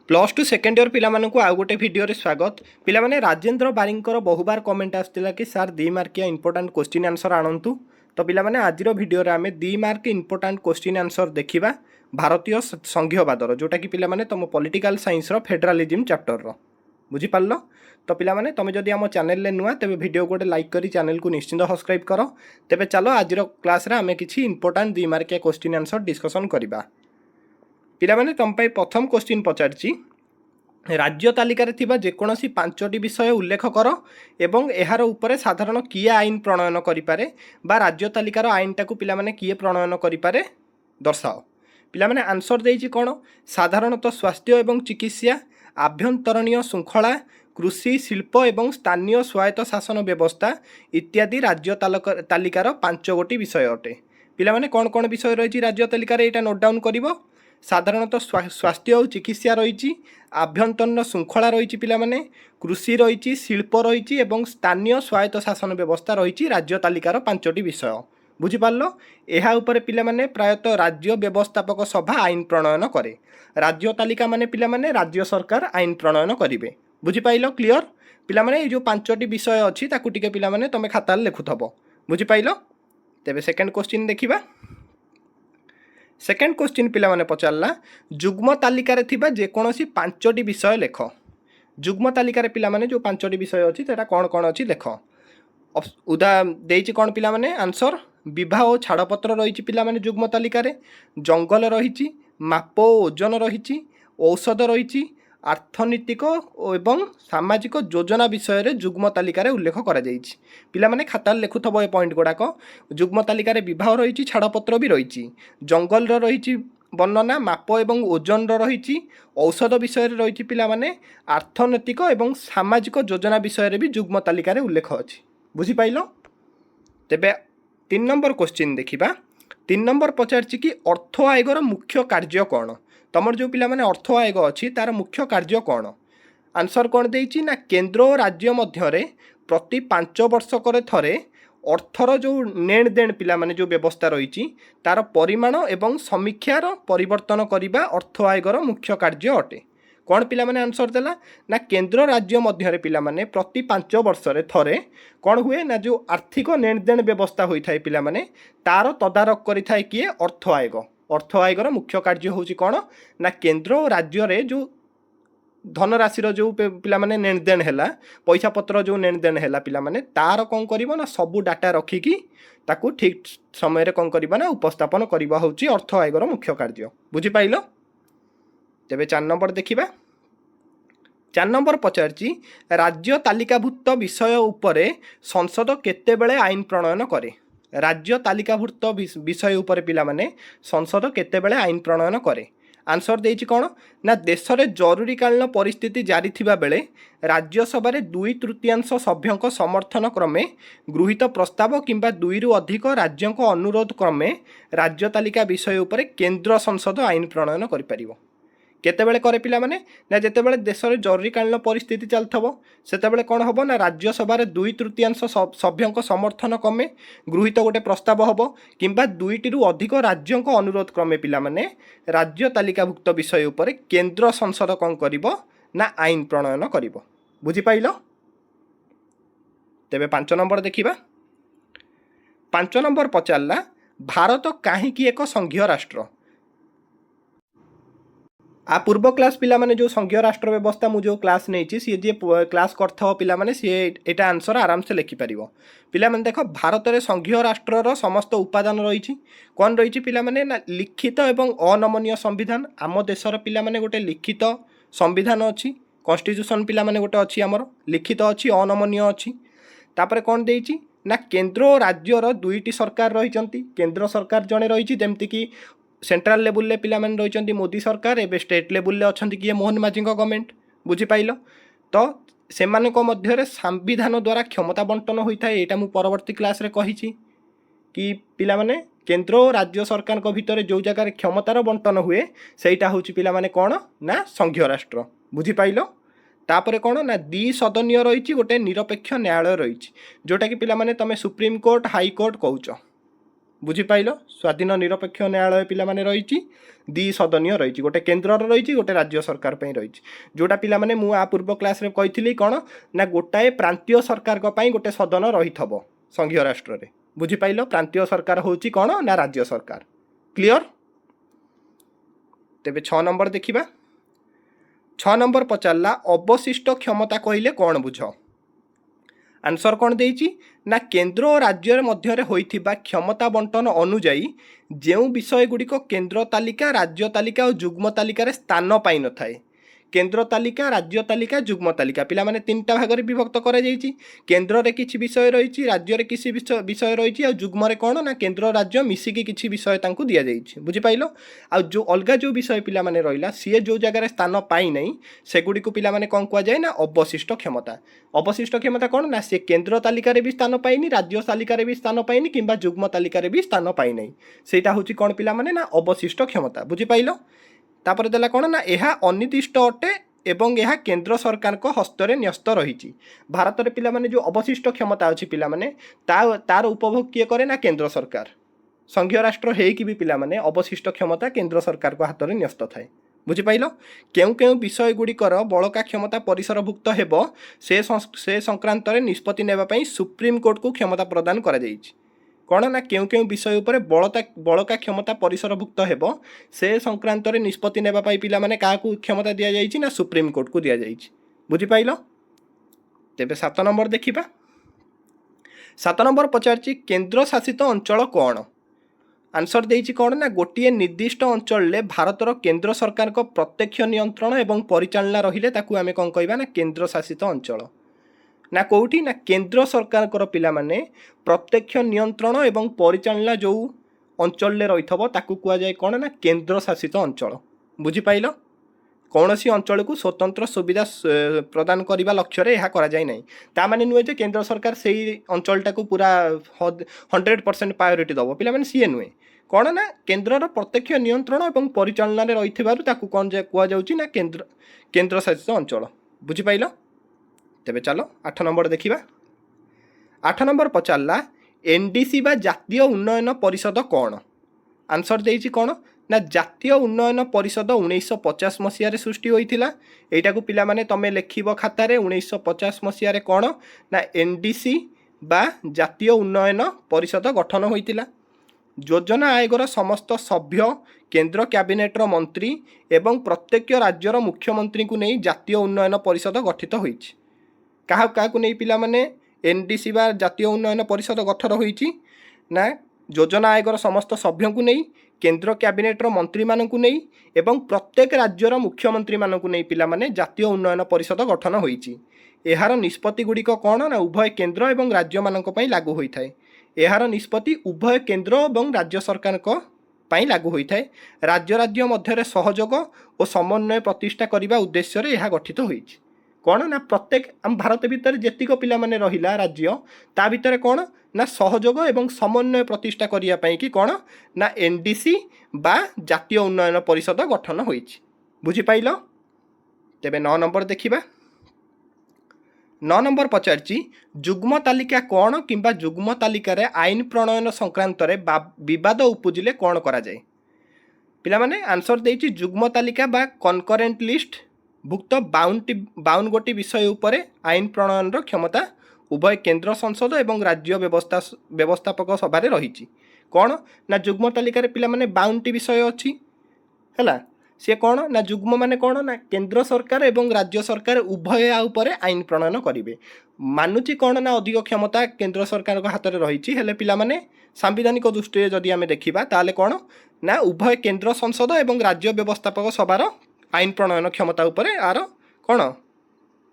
Plus two second year पिलामानंकु आउ गोटे video स्वागत पिलामाने राजेंद्र बारिंकर बहुबार कमेंट आसला कि सार 2 मार्किया इंपोर्टाट क्वेश्चन आंसर आणतु। तो पिलामाने आजिर भिडियो आमे 2 मार्क इंपोर्टाट क्वेश्चन आंसर देखा भारतीय संघीयवादर जोटा कि पिलामाने तुम पॉलिटिकल साइंस रो फेडरालिज्म चैप्टर बुझीपार। तो पिलामाने तुम जदि आम चैनल नुआ तेरे भिडियो गोटे लाइक करी चैनल को निश्चिंत सब्सक्राइब कर। तेरे चलो आजिर क्लास आमे किछि इंपोर्टाट 2 मार्किया क्वेश्चन आंसर डिस्कसन करबा। पिलामाने तुम प्रथम क्वेश्चन पचारछि राज्य तालिकार थिबा जेकोसी 5टी विषय उल्लेख कर एवं एहार उपरे साधारण किए आईन प्रणयन करिपारे बा राज्य तालिकार आईनटा को पिलामाने किए प्रणयन करिपारे दर्शाओ। पिलामाने आंसर देइछि कोन साधारणतः स्वास्थ्य एवं चिकित्सा आभ्यंतरणीय श्रृंखला कृषि शिल्प एवं स्थानीय स्वायत्त शासन व्यवस्था इत्यादि राज्य तालिकार 5 गोटी विषय अटे। पिलामाने कोन कोन विषय रही राज्य तालिकार एटा नोट डाउन करिवो। साधारणतः स्वास्थ्य और चिकित्सा रही आभ्यंतरण श्रृंखला रही पिलामाने कृषि रही शिल्प रही एवं स्थानीय स्वायत्त शासन व्यवस्था रही राज्य तालिकार 5टी विषय बुझीपार। यह उपरे पिलामाने प्रायतः राज्य व्यवस्थापक सभा आईन प्रणयन करे। राज्य तालिका माने पिलामाने राज्य सरकार आईन प्रणयन करेंगे बुझीपाइल क्लियर। पिलामाने जो 5टी विषय अच्छी ताकू टिके पिलामाने तमे खातार लिखुथबो बुझीपाइल। तेबे सेकंड क्वेश्चन देखिबा। सेकेंड क्वेश्चन पिला माने पचारला जुग्म तालिकार थिबा जेकोसी 5टी विषय लेख। जुग्म तालिकार पिला माने जो 5टी विषय अच्छी तेटा कौन कौन अच्छी लेख। उदा देइछि कौन पिला माने आंसर विवाह और छाड़पत्र रही पिला माने जुग्म तालिकार जंगल रही माप ओजन रही औषध रही आर्थनीतिक एवं सामाजिक योजना विषय रे जुग्म तालिकार उल्लेख करा जाइछि। पिला माने खातार लिखुथबो ए पॉइंट गुड़ाक जुग्म तालिकार विवाह रही छाड़पत्र भी रही जंगल रही वर्णना माप एवं ओजन रही औषध विषय रही पिला माने आर्थनैतिक एवं सामाजिक योजना विषय रे भी जुग्म तालिकार उल्लेख अछि बुझीपाइल। तेबे 3 नंबर क्वेश्चन देखिबा। 3 नंबर पचारछि कि अर्थ आयोगर मुख्य कार्य कौन। तमर जो पिला माने अर्थ आयोग अच्छी तार मुख्य कार्य कौन। आंसर कौन देइछि ना केंद्र और राज्य मध्य प्रति 5 वर्षक थरे अर्थर जो नेण देण पिला माने जो व्यवस्था रही तार परिमाण एवं समीक्षार परिवर्तन करने अर्थ आयोगर मुख्य कार्य अटे। कौन पिला माने आंसर देला ना केंद्र राज्य मध्य पिला माने प्रति 5 वर्ष थरे कौन हुए ना जो आर्थिक नेण देण व्यवस्था होता है पिला माने तार तदारख करिथाय किए अर्थ आयोग। अर्थ आयोगर मुख्य कार्य होची कौन ना केंद्र और राज्य रे जो धनराशि जो पिला माने नेण देण हैला पैसा पत्र जो नेण देण हैला पिला माने तार कौन करिवो ना सबू डाटा रखिकी ताकू ठीक समय रे कौन करिबा ना उपस्थापन करिबा होची अर्थ आयोगर मुख्य कार्य बुझी पाइलो। तेबे 4 नंबर देखिबा। 4 नंबर पचारछि राज्य तालिकाभुक्त विषय उपरे संसद केतेबेले आईन प्रणयन करे। राज्य तालिकाभुक्त विषय उपरे पिला माने संसद केतेबेले आईन प्रणयन करे। आंसर देइछि कौन ना देश में जरूरीकालीन परिस्थिति जारी थिबा बेले राज्यसभा 2/3 सभ्यों समर्थन क्रमे गृहीत प्रस्ताव किंबा 2 रु अधिक राज्यों अनुरोध क्रमे राज्य तालिका विषय उपरे केंद्र संसद आईन प्रणयन करि परिबो। केतेबेले करे पिला माने ना जेतेबेले देश में जरूरीकालीन परिस्थिति चलथबो सेतेबेले कौन हबो ना राज्यसभा 2/3 सभ्यों समर्थन क्रमे गृहीत गोटे प्रस्ताव हबो किंबा 2टी रु अधिक राज्यों अनुरोध क्रमे पिला माने राज्य तालिकाभुक्त विषय उपरे केंद्र संसद कौन करिवो ना आईन प्रणयन करिवो बुझी पाइलो। तेबे 5 नंबर देखिबा। 5 नंबर पचारला भारत काहींकि एक संघीय राष्ट्र। आ पूर्व क्लास पिला माने जो संघीय राष्ट्र व्यवस्था मु जो क्लास नहीं सी जे क्लास करथो पिला माने सी एटा आंसर आराम से लिखि परिबो। पिला माने देखो भारत रे संघीय राष्ट्र रो समस्त उपादान रही कौन रही पिला माने ना लिखित एवं अनमनीय संविधान। आम देशर पिला माने गोटे लिखित संविधान अच्छी कॉन्स्टिट्यूशन पिला माने गोटे अच्छी आमर लिखित अच्छी अनमनीय अच्छी। तापर कौन देइछि ना केंद्र और राज्यर 2टी सरकार रही। केंद्र सरकार जड़े रही जमती कि सेंट्रल लेवल पिला माने रही मोदी सरकार एवं स्टेट लेवल अच्छा किए मोहन माझी गवर्नमेंट बुझीपाइल। तो सेमानक मध्य संविधान द्वारा क्षमता बंटन होता है। यहाँ मुझे परवर्ती क्लास रे कही कि पिला माने केंद्र और राज्य सरकार भितर जो जगार क्षमतार बंटन हुए सेटा हूँ पिला माने कौन ना संघीय राष्ट्र बुझीपाइल। तापर कौन ना 2 सदनीय रही गोटे निरपेक्ष न्यायालय रही जोटा कि पिला माने तमे सुप्रीम कोर्ट हाई कोर्ट कहूच बुझिपाइल स्वाधीन निरपेक्ष न्यायालय पिला माने रही दी सदनीय रही गोटे केन्द्र रही गोटे राज्य सरकार पे रही जोटा पिला माने मु आ पूर्व क्लास रे कही कौन ना गोटाए प्रांतीय सरकार गोटे सदन रही संघीय राष्ट्र रे बुझिपाइल प्रांतीय सरकार होची कौन ना राज्य सरकार क्लियर। तेबे 6 नंबर देखिबा 6 नंबर पचारला अवशिष्ट क्षमता कहले कौन बुझ आंसर कौन देइछि ना केन्द्र और राज्य मध्य होइथिबा क्षमता बंटन अनुजाई जो विषय गुड़िक केन्द्र तालिका राज्य तालिका और जुग्म तालिका स्थान पाई न थाए केन्द्र तालिका राज्य तालिका जुग्म तालिका पिला माने 3टा भाग में विभक्त करा जाइछि केन्द्र रे किछि विषय रही राज्य रे किछि विषय रही और जुग्म रे कौन ना केन्द्र राज्य मिसिकी किछि विषय तांकु दिया जाइछि बुझिपाइल आ जो अलगा जो विषय पिला माने रहिला सी जो जगह स्थान पाई नहीं सेगुड़ी को पिला माने कौन कुआ जाए ना अवशिष्ट क्षमता कौन ना से केन्द्र तालिका रे भी स्थान पाइनी राज्य तालिका रे भी स्थान पाइनी किंबा जुग्म तालिका रे भी स्थान पाई नहीं सेटा होछि कौन पिला माने ना अवशिष्ट क्षमता बुझिपाइल। तापर देला कौन ना यह अनिर्दिष्ट अटे एवं यह केन्द्र सरकार को हस्तरे न्यस्त रही भारत में पिला माने जो अवशिष्ट क्षमता अच्छी पिला माने तार उपभोग किए करे ना केन्द्र सरकार संघीय राष्ट्र हेकि भी पिला माने अवशिष्ट क्षमता केन्द्र सरकार को हाथ में न्यस्त थाए बुझिपाइल केउ केउ विषय गुड़िकर बड़का क्षमता परिसरभुक्त हेब से संक्रांत निष्पत्ति नेबा पई सुप्रीम कोर्ट को क्षमता प्रदान करा जाइछि कौन ना केउ केउ विषय उपर बड़का क्षमता परिसरभुक्त हेब से संक्रांत निष्पत्ति नेबा पई पिला माने काहाकू क्षमता दिया जाइछि ना सुप्रीम कोर्ट को दिया जाइछि बुझिपाइल। तेबे 7 नंबर देखिबा 7 नंबर पचारछि केन्द्र शासित अंचल कौन आंसर देइछि कौन ना गोटे निर्दिष्ट अंचल ले भारतर केन्द्र सरकार को प्रत्यक्ष नियंत्रण एवं परिचालना रहिले ताकू आमे कौन कहबा ना केन्द्र शासित अंचल ना कौटी ना केन्द्र सरकार पिला माने प्रत्यक्ष नियंत्रण एवं परिचालना जो अंचल रही ताकू कुआ जाए कौन ना केन्द्र शासित अंचल बुझिपाइल कौन सी अंचल को स्वतंत्र सुविधा प्रदान करने लक्ष्य रे यह करा जाए नहीं ता माने नुहे जे केन्द्र सरकार से अंचलटा को पूरा 100% प्रायोरिटी दब पिला माने सीए नुहे कौन ना केन्द्र प्रत्यक्ष नियंत्रण एवं परिचालना रही कौन कुआ जाउछि ना केन्द्र शासित अंचल बुझिपाइल। तेबे चलो 8 नंबर देखिबा 8 नंबर पचारला एनडीसी बा जातीय उन्नयन परिषद कौन आंसर देइछि कौन ना जातीय उन्नयन परिषद 1950 मसीह सृष्टि होइथिला एटा को पिला माने तमे लेखिबो खाता रे 1950 मसीह कौन ना एनडीसी बा जातीय उन्नयन परिषद गठन होइथिला योजना आयोगर समस्त सभ्य केन्द्र कैबिनेटर मंत्री एवं प्रत्येक राज्यर मुख्यमंत्री को नहीं जातीय उन्नयन परिषद गठित होइछि क्या नहीं पिला माने एनडीसी बा जातीय उन्नयन परिषद गठन होइछि ना योजना आयोगर समस्त सभ्य को नहीं केन्द्र कैबिनेटर मंत्री मानक नहीं एवं प्रत्येक राज्यर मुख्यमंत्री मानक नहीं पिला माने जातीय उन्नयन परिषद गठन होइछि एहार निष्पत्ति गुड़िक कौन ना उभय केन्द्र एवं राज्य मानक पई लागू होइथाय एहार निष्पत्ति उभय केन्द्र एवं राज्य सरकार को पई लागू होइथाय राज्य राज्य मध्य सहयोग और समन्वय प्रतिष्ठा करने उद्देश्य रे यह गठित होइछि कौन ना प्रत्येक आम भारत भितर जेतिक पिला माने रहिला राज्य ता भितर कौन ना सहयोग एवं समन्वय प्रतिष्ठा करिया पई कि कौन ना एनडीसी बा जातीय उन्नयन परिषद गठन होइछि बुझिपाइल। तेबे 9 नंबर देखिबा 9 नंबर पचारछि जुग्म तालिका कौन किंबा जुग्म तालिका रे आईन प्रणयन संक्रांत रे विवाद उपजिले कौन करा जाए पिला माने आंसर देइछि जुग्म तालिका बा कनकरेंट लिस्ट भुक्त 52 गोटी विषय उपरे आईन प्रणयन क्षमता उभय केन्द्र संसद एवं राज्य व्यवस्थापक सभा रही कौन ना जुग्म तालिका पिला माने 52 विषय अच्छी है सी कौन ना जुग्म माने कौन ना केन्द्र सरकार एवं राज्य सरकार उभय उपरे आईन प्रणयन करेंगे मानुची कौन ना अधिक क्षमता केन्द्र सरकार हाथ में रही है पिला माने सांविधानिक दृष्टि जदि आम देखा ताले कौन ना उभय केन्द्र संसद एवं राज्य व्यवस्थापक सभार आईन प्रणयन क्षमता उपरे आर कौन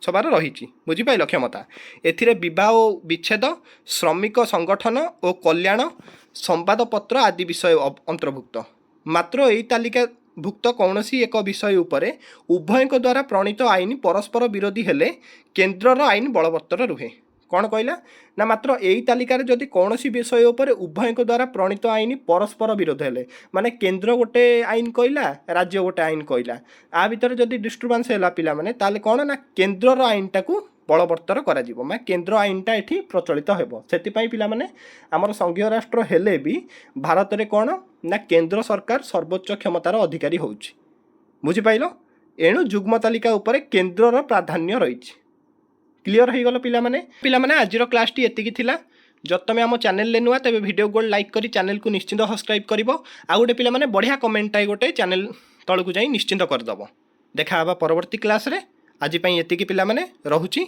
सभार रही बुझिपाइल क्षमता एथिरे विवाह विच्छेद श्रमिक संगठन और कल्याण संवादपत्र आदि विषय अंतर्भुक्त मात्र यही तालिका भुक्त कौनसी एक विषय उपरे उभय द्वारा प्रणीत आईन परस्पर विरोधी हेले केन्द्रर आईन बलवत्तर रुहे कौन कहला ना मात्र यही तालिकार जदि कौन विषय उपर उभय द्वारा प्रणीत आईन परस्पर विरोध हेले माने केन्द्र गोटे आईन कहला राज्य गोटे आईन कहला आ भितर जदि डिस्टर्बांस है पिला माने ताले कौन ना केन्द्रर आईन टाकू ବଳବତ୍ତର କରାଯିବ ମାନେ କେନ୍ଦ୍ର ଆଇନଟା ଏଠି ପ୍ରଚଳିତ ହେବ। ସେଥିପାଇଁ ପିଲାମାନେ ଆମର ସଂଘୀୟ ରାଷ୍ଟ୍ର ହେଲେ ବି ଭାରତରେ କ'ଣ ନା କେନ୍ଦ୍ର ସରକାର ସର୍ବୋଚ୍ଚ କ୍ଷମତାର ଅଧିକାରୀ ହେଉଛି। ବୁଝିପାରିଲ? ଏଣୁ ଯୁଗ୍ମ ତାଲିକା ଉପରେ କେନ୍ଦ୍ରର ପ୍ରାଧାନ୍ୟ ରହିଛି। କ୍ଲିଅର ହେଇଗଲ ପିଲାମାନେ ଆଜିର କ୍ଲାସଟି ଏତିକି ଥିଲା। ଯଦି ତୁମେ ଆମ ଚ୍ୟାନେଲରେ ନୂଆ ତେବେ ଭିଡ଼ିଓ ଗୋଲ୍ ଲାଇକ୍ କରି ଚ୍ୟାନେଲକୁ ନିଶ୍ଚିନ୍ତ ସବସ୍କ୍ରାଇବ୍ କରିବ। ଆଉ ଗୋଟେ ପିଲାମାନେ ବଢ଼ିଆ କମେଣ୍ଟଟାଏ ଗୋଟେ ଚ୍ୟାନେଲ ତଳକୁ ଯାଇ ନିଶ୍ଚିନ୍ତ କରିଦେବ। ଦେଖା ହେବା ପରବର୍ତ୍ତୀ କ୍ଲାସରେ। ଆଜି ପାଇଁ ଏତିକି ପିଲାମାନେ, ରହୁଛି।